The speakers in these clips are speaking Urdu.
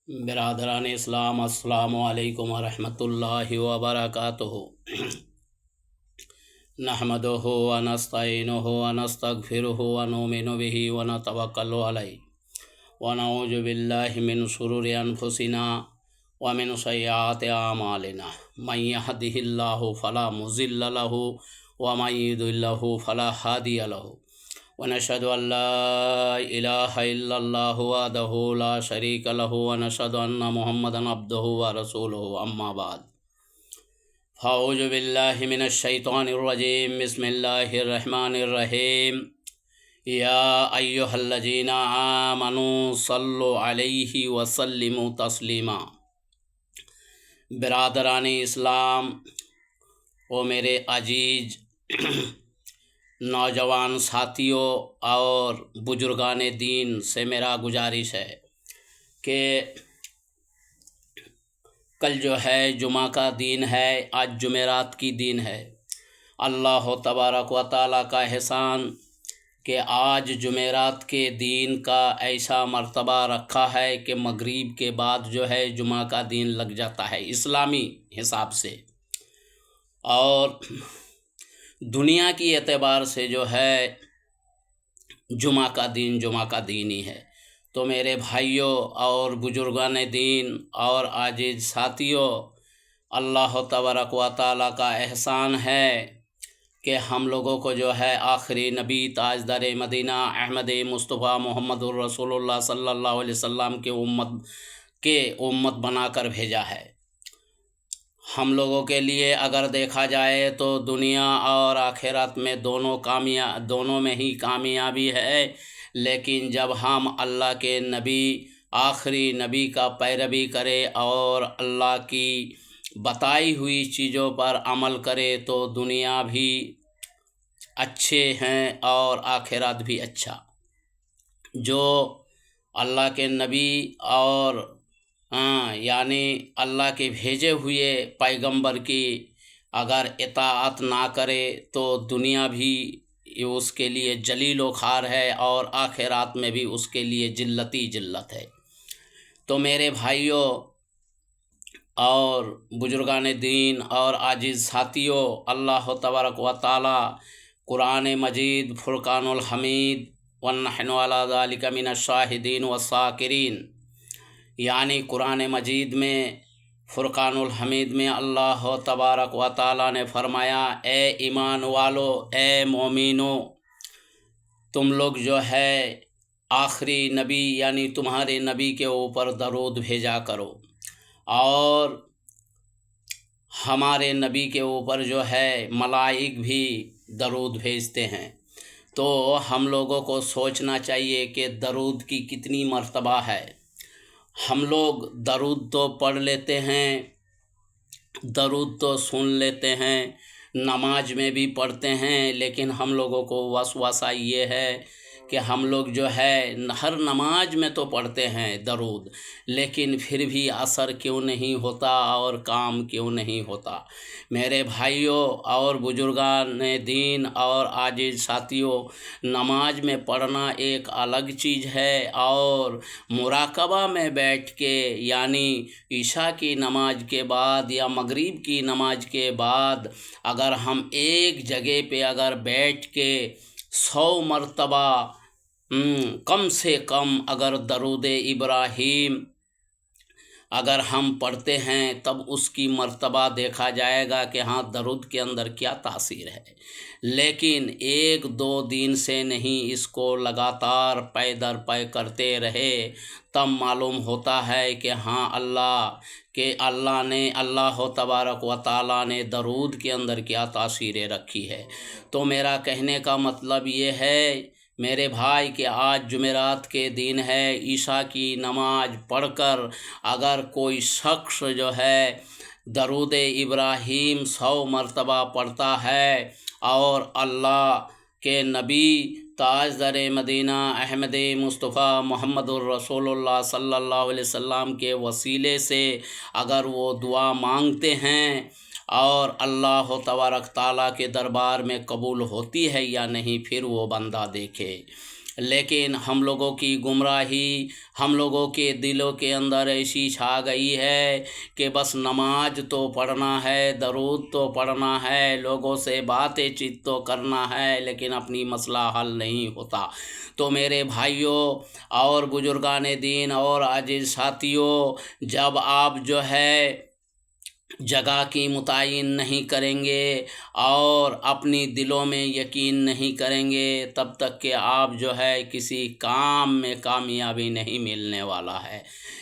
برادران اسلام، السلام علیکم ورحمۃ اللہ وبرکاتہ۔ نحمدہ ونستعینہ ونستغفرہ ونؤمن بہ ونتوکل علیہ ونعوذ باللہ من شرور انفسنا ومن سیئات اعمالنا، من یہدہ اللہ فلا مضل لہ ومن یضللہ فلا ہادی لہ، ونشهد أن لا إله إلا الله وحده لا شريك له، ونشهد أن محمدا عبده ورسوله، أما بعد فأعوذ بالله من الشيطان الرجيم، بسم الله الرحمن الرحيم، يا أيها الذين آمنوا صلوا عليه وسلموا تسليما۔ برادران اسلام و میرے عزیز نوجوان ساتھیوں اور بزرگان دین سے میرا گزارش ہے کہ کل جو ہے جمعہ کا دن ہے، آج جمعرات کی دن ہے۔ اللہ تبارک و تعالیٰ کا احسان کہ آج جمعرات کے دن کا ایسا مرتبہ رکھا ہے کہ مغرب کے بعد جو ہے جمعہ کا دن لگ جاتا ہے اسلامی حساب سے، اور دنیا کی اعتبار سے جو ہے جمعہ کا دن ہی ہے۔ تو میرے بھائیوں اور بزرگان دین اور عزیز ساتھیوں، اللہ تبارک و تعالیٰ کا احسان ہے کہ ہم لوگوں کو جو ہے آخری نبی تاجدار مدینہ احمد مصطفیٰ محمد الرسول اللہ صلی اللہ علیہ وسلم کے امت بنا کر بھیجا ہے۔ ہم لوگوں کے لیے اگر دیکھا جائے تو دنیا اور آخرت میں دونوں میں ہی کامیابی ہے، لیکن جب ہم اللہ کے نبی آخری نبی کا پیروی کرے اور اللہ کی بتائی ہوئی چیزوں پر عمل کرے تو دنیا بھی اچھے ہیں اور آخرت بھی اچھا۔ جو اللہ کے نبی اور یعنی اللہ کے بھیجے ہوئے پیغمبر کی اگر اطاعت نہ کرے تو دنیا بھی اس کے لیے ذلیل و خوار ہے اور آخرات میں بھی اس کے لیے ذلت ہے۔ تو میرے بھائیوں اور بزرگان دین اور عزیز ساتھیوں، اللہ تبارک و تعالی قرآن مجید فرقان الحمید وَنَحْنُ عَلَىٰ ذَلِكَ مِنَ الشَّاهِدِينَ وَالشَّاكِرِينَ، یعنی قرآن مجید میں فرقان الحمید میں اللہ تبارک و تعالیٰ نے فرمایا، اے ایمان والو، اے مومنو، تم لوگ جو ہے آخری نبی یعنی تمہارے نبی کے اوپر درود بھیجا کرو، اور ہمارے نبی کے اوپر جو ہے ملائک بھی درود بھیجتے ہیں۔ تو ہم لوگوں کو سوچنا چاہیے کہ درود کی کتنی مرتبہ ہے۔ ہم لوگ درود تو پڑھ لیتے ہیں، درود تو سن لیتے ہیں، نماز میں بھی پڑھتے ہیں، لیکن ہم لوگوں کو وسوسہ یہ ہے کہ ہم لوگ جو ہے ہر نماز میں تو پڑھتے ہیں درود، لیکن پھر بھی اثر کیوں نہیں ہوتا اور کام کیوں نہیں ہوتا؟ میرے بھائیوں اور بزرگان دین اور عزیز ساتھیوں، نماز میں پڑھنا ایک الگ چیز ہے، اور مراقبہ میں بیٹھ کے یعنی عشاء کی نماز کے بعد یا مغرب کی نماز کے بعد اگر ہم ایک جگہ پہ اگر بیٹھ کے 100 مرتبہ کم سے کم اگر درود ابراہیم اگر ہم پڑھتے ہیں تب اس کی مرتبہ دیکھا جائے گا کہ ہاں درود کے اندر کیا تاثیر ہے۔ لیکن 1-2 دن سے نہیں، اس کو لگاتار پے در پے کرتے رہے تب معلوم ہوتا ہے کہ ہاں اللہ تبارک و تعالیٰ نے درود کے اندر کیا تاثیریں رکھی ہے۔ تو میرا کہنے کا مطلب یہ ہے میرے بھائی کہ آج جمعرات کے دن ہے، عشاء کی نماز پڑھ کر اگر کوئی شخص جو ہے درود ابراہیم 100 مرتبہ پڑھتا ہے اور اللہ کے نبی تاجدار مدینہ احمد مصطفیٰ محمد الرسول اللہ صلی اللہ علیہ وسلم کے وسیلے سے اگر وہ دعا مانگتے ہیں اور اللہ تبارک تعالیٰ کے دربار میں قبول ہوتی ہے یا نہیں، پھر وہ بندہ دیکھے۔ لیکن ہم لوگوں کی گمراہی، ہم لوگوں کے دلوں کے اندر ایسی چھا گئی ہے کہ بس نماز تو پڑھنا ہے، درود تو پڑھنا ہے، لوگوں سے باتیں چیت تو کرنا ہے، لیکن اپنی مسئلہ حل نہیں ہوتا۔ تو میرے بھائیوں اور بزرگان دین اور عزیز ساتھیوں، جب آپ جو ہے جگہ کی متعین نہیں کریں گے اور اپنی دلوں میں یقین نہیں کریں گے، تب تک کہ آپ جو ہے کسی کام میں کامیابی نہیں ملنے والا ہے۔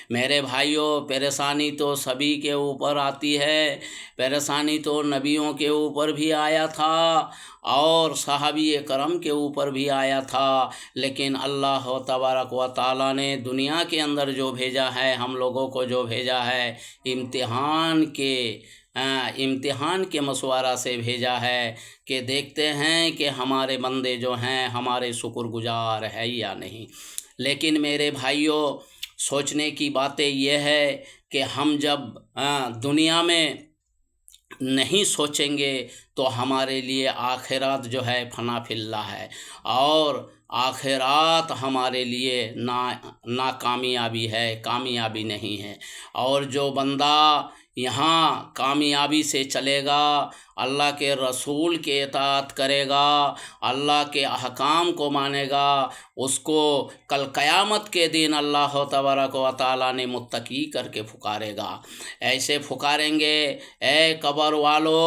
میرے بھائیوں، پریشانی تو سبھی کے اوپر آتی ہے، پریشانی تو نبیوں کے اوپر بھی آیا تھا اور صحابی کرم کے اوپر بھی آیا تھا، لیکن اللہ تبارک و تعالیٰ نے دنیا کے اندر جو بھیجا ہے، ہم لوگوں کو جو بھیجا ہے، امتحان کے مشورہ سے بھیجا ہے کہ دیکھتے ہیں کہ ہمارے بندے جو ہیں ہمارے شکر گزار ہے یا نہیں۔ لیکن میرے بھائیوں، سوچنے کی باتیں یہ ہے کہ ہم جب دنیا میں نہیں سوچیں گے تو ہمارے لیے آخرات جو ہے فنا فی اللہ ہے، اور آخرات ہمارے لیے ناکامیابی ہے، کامیابی نہیں ہے۔ اور جو بندہ یہاں کامیابی سے چلے گا، اللہ کے رسول کے اطاعت کرے گا، اللہ کے احکام کو مانے گا، اس کو کل قیامت کے دن اللہ تبارک و تعالیٰ نے متقی کر کے پکارے گا۔ ایسے پکاریں گے، اے قبر والو،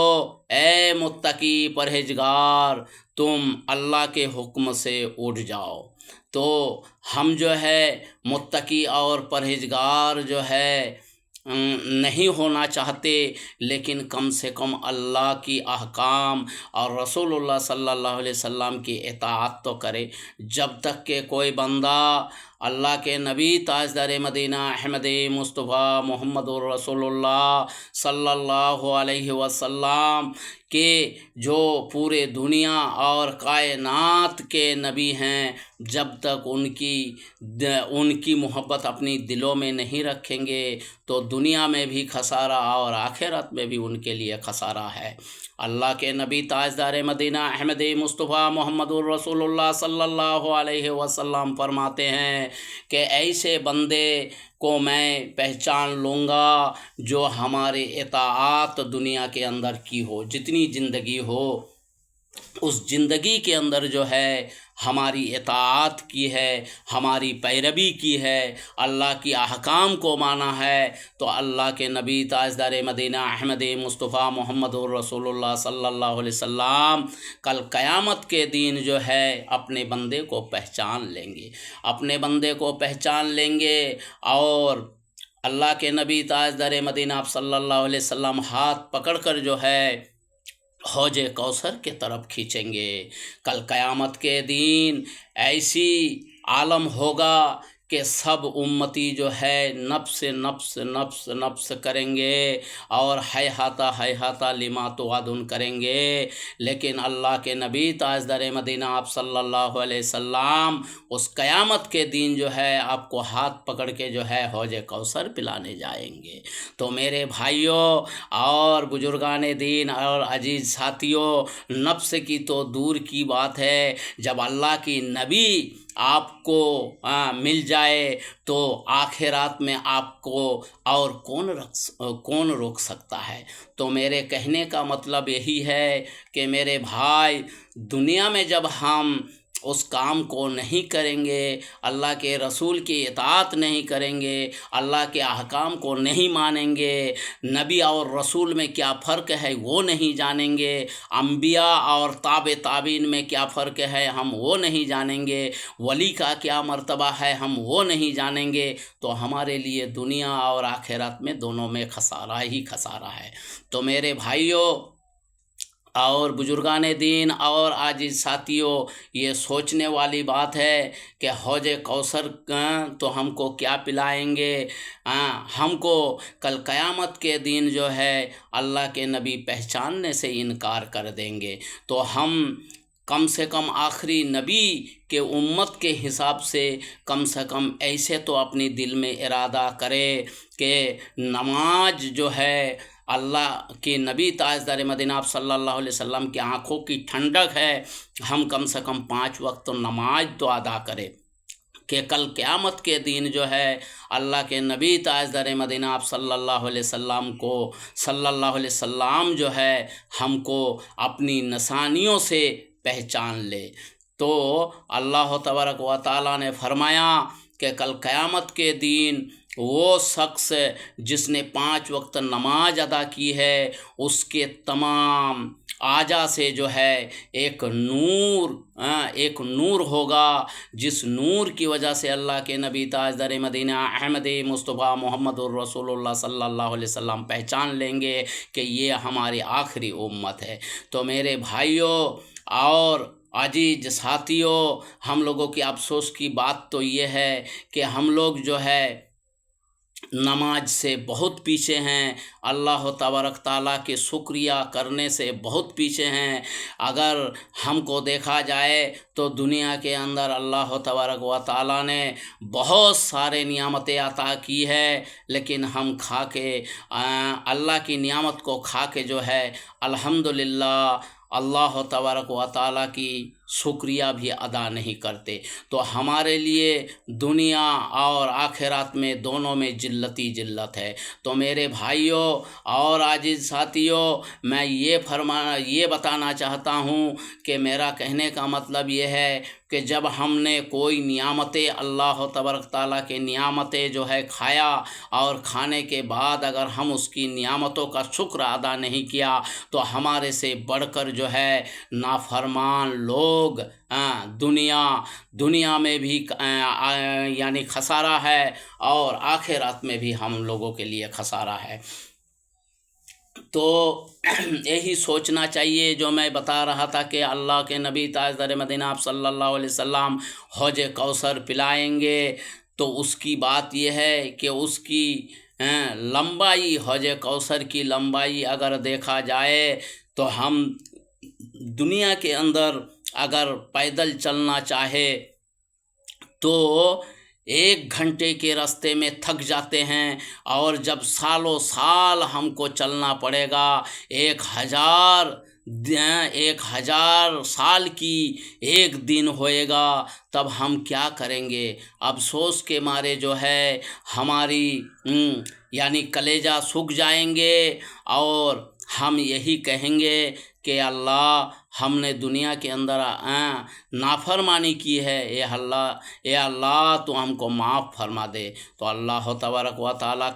اے متقی پرہیزگار، تم اللہ کے حکم سے اٹھ جاؤ۔ تو ہم جو ہے متقی اور پرہیزگار جو ہے نہیں ہونا چاہتے، لیکن کم سے کم اللہ کی احکام اور رسول اللہ صلی اللہ علیہ وسلم کی اطاعت تو کرے۔ جب تک کہ کوئی بندہ اللہ کے نبی تاجدار مدینہ احمد مصطفیٰ محمد الرسول اللہ صلی اللہ علیہ وسلم کے جو پورے دنیا اور کائنات کے نبی ہیں، جب تک ان کی محبت اپنی دلوں میں نہیں رکھیں گے تو دنیا میں بھی خسارہ اور آخرت میں بھی ان کے لیے خسارہ ہے۔ اللہ کے نبی تاجدار مدینہ احمد مصطفیٰ محمد الرسول اللہ صلی اللہ علیہ وسلم فرماتے ہیں کہ ایسے بندے کو میں پہچان لوں گا جو ہمارے اطاعت دنیا کے اندر کی ہو، جتنی زندگی ہو اس زندگی کے اندر جو ہے ہماری اطاعت کی ہے، ہماری پیروی کی ہے، اللہ کی احکام کو مانا ہے، تو اللہ کے نبی تاجدار مدینہ احمد مصطفیٰ محمد الرسول اللہ صلی اللہ علیہ وسلم کل قیامت کے دن جو ہے اپنے بندے کو پہچان لیں گے، اپنے بندے کو پہچان لیں گے، اور اللہ کے نبی تاجدار مدینہ آپ صلی اللہ علیہ وسلم ہاتھ پکڑ کر جو ہے حوض کوثر کے طرف کھینچیں گے۔ کل قیامت کے دن ایسی عالم ہوگا کہ سب امتی جو ہے نفس نفس نفس نفس کریں گے اور ہیہاتا لما توعدون کریں گے، لیکن اللہ کے نبی تاجدار مدینہ آپ صلی اللہ علیہ وسلم اس قیامت کے دن جو ہے آپ کو ہاتھ پکڑ کے جو ہے حوض کوثر پلانے جائیں گے۔ تو میرے بھائیوں اور بزرگان دین اور عزیز ساتھیوں، نفس کی تو دور کی بات ہے، جب اللہ کی نبی آپ کو مل جائے تو آخرات میں آپ کو اور کون روک سکتا ہے۔ تو میرے کہنے کا مطلب یہی ہے کہ میرے بھائی، دنیا میں جب ہم اس کام کو نہیں کریں گے، اللہ کے رسول کی اطاعت نہیں کریں گے، اللہ کے احکام کو نہیں مانیں گے، نبی اور رسول میں کیا فرق ہے وہ نہیں جانیں گے، انبیاء اور تابعین میں کیا فرق ہے ہم وہ نہیں جانیں گے، ولی کا کیا مرتبہ ہے ہم وہ نہیں جانیں گے، تو ہمارے لیے دنیا اور آخرت میں دونوں میں خسارہ ہی خسارہ ہے۔ تو میرے بھائیوں اور بزرگان دین اور عزیز ساتھیوں، یہ سوچنے والی بات ہے کہ حوض کوثر تو ہم کو کیا پلائیں گے، ہم کو کل قیامت کے دن جو ہے اللہ کے نبی پہچاننے سے انکار کر دیں گے، تو ہم کم سے کم آخری نبی کے امت کے حساب سے کم ایسے تو اپنی دل میں ارادہ کرے کہ نماز جو ہے اللہ کے نبی تاجدار مدینہ آپ صلی اللہ علیہ وسلم کی آنکھوں کی ٹھنڈک ہے، ہم کم سے کم 5 وقت نماز تو ادا کرے کہ کل قیامت کے دن جو ہے اللہ کے نبی تاجدار مدینہ آپ صلی اللہ علیہ وسلم جو ہے ہم کو اپنی نشانیوں سے پہچان لے۔ تو اللہ تبارک و تعالیٰ نے فرمایا کہ کل قیامت کے دن وہ شخص جس نے 5 وقت نماز ادا کی ہے، اس کے تمام اعضاء سے جو ہے ایک نور ہوگا، جس نور کی وجہ سے اللہ کے نبی تاجدار مدینہ احمد مصطفیٰ محمد الرسول اللہ صلی اللہ علیہ وسلم پہچان لیں گے کہ یہ ہماری آخری امت ہے۔ تو میرے بھائیوں اور عزیز ساتھیوں، ہم لوگوں کی افسوس کی بات تو یہ ہے کہ ہم لوگ جو ہے نماز سے بہت پیچھے ہیں، اللہ تبارک تعالیٰ کے شکریہ کرنے سے بہت پیچھے ہیں۔ اگر ہم کو دیکھا جائے تو دنیا کے اندر اللہ تبارک و تعالیٰ نے بہت سارے نعمتیں عطا کی ہے، لیکن ہم کھا کے اللہ کی نعمت کو کھا کے جو ہے الحمدللہ اللہ تبارک و تعالیٰ کی شکریہ بھی ادا نہیں کرتے۔ تو ہمارے لیے دنیا اور آخرات میں دونوں میں ذلت ہے۔ تو میرے بھائیوں اور عزیز ساتھیوں، میں یہ بتانا چاہتا ہوں کہ میرا کہنے کا مطلب یہ ہے کہ جب ہم نے کوئی نعمتیں اللہ تبارک تعالیٰ کے نعمتیں جو ہے کھایا، اور کھانے کے بعد اگر ہم اس کی نعمتوں کا شکر ادا نہیں کیا تو ہمارے سے بڑھ کر جو ہے نافرمان لوگ دنیا میں بھی یعنی خسارہ ہے، اور آخرات میں بھی ہم لوگوں کے لیے خسارہ ہے۔ تو یہی سوچنا چاہیے جو میں بتا رہا تھا کہ اللہ کے نبی تاجدار مدینہ آپ صلی اللہ علیہ وسلم حوض کوثر پلائیں گے، تو اس کی بات یہ ہے کہ اس کی لمبائی، حوض کوثر کی لمبائی اگر دیکھا جائے تو ہم دنیا کے اندر اگر پیدل چلنا چاہے تو 1 گھنٹے کے راستے میں تھک جاتے ہیں، اور جب سالوں سال ہم کو چلنا پڑے گا، 1000 سال کی 1 دن ہوئے گا، تب ہم کیا کریں گے؟ افسوس کے مارے جو ہے ہماری یعنی کلیجہ سوکھ جائیں گے، اور ہم یہی کہیں گے کہ اللہ ہم نے دنیا کے اندر نافرمانی کی ہے، اے اللہ تو ہم کو معاف فرما دے۔ تو اللہ تبارک و تعالیٰ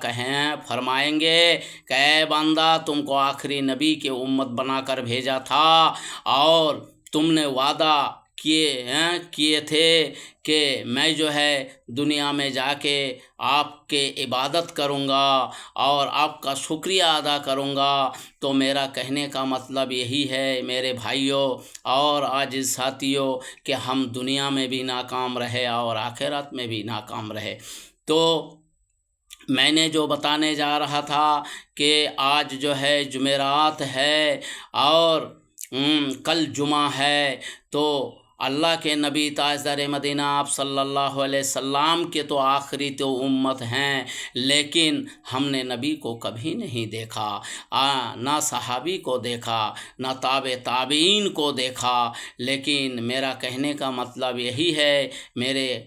فرمائیں گے کہ اے بندہ، تم کو آخری نبی کے امت بنا کر بھیجا تھا، اور تم نے وعدہ کیے تھے کہ میں جو ہے دنیا میں جا کے آپ کے عبادت کروں گا اور آپ کا شکریہ ادا کروں گا۔ تو میرا کہنے کا مطلب یہی ہے میرے بھائیوں اور عزیز ساتھیوں کہ ہم دنیا میں بھی ناکام رہے اور آخرت میں بھی ناکام رہے۔ تو میں نے جو بتانے جا رہا تھا کہ آج جو ہے جمعرات ہے اور کل جمعہ ہے، تو اللہ کے نبی تاجدار مدینہ آپ صلی اللہ علیہ وسلم کے تو آخری تو امت ہیں، لیکن ہم نے نبی کو کبھی نہیں دیکھا، نہ صحابی کو دیکھا، نہ تابعین کو دیکھا۔ لیکن میرا کہنے کا مطلب یہی ہے میرے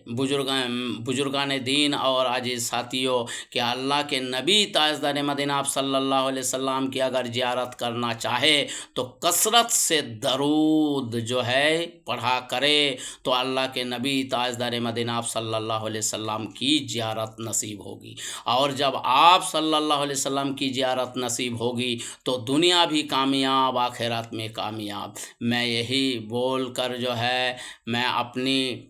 بزرگان دین اور عزیز ساتھیوں کہ اللہ کے نبی تاجدار مدینہ آپ صلی اللہ علیہ وسلم کی اگر زیارت کرنا چاہے تو کثرت سے درود جو ہے پڑھا کرے، تو اللہ کے نبی تاجدار مدینہ آپ صلی اللہ علیہ وسلم کی زیارت نصیب ہوگی، اور جب آپ صلی اللہ علیہ وسلم کی زیارت نصیب ہوگی تو دنیا بھی کامیاب، آخرت میں کامیاب۔ میں یہی بول کر جو ہے میں اپنی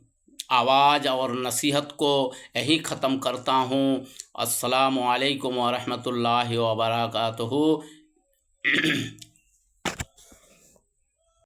آواز اور نصیحت کو یہی ختم کرتا ہوں۔ السلام علیکم ورحمۃ اللہ وبرکاتہ۔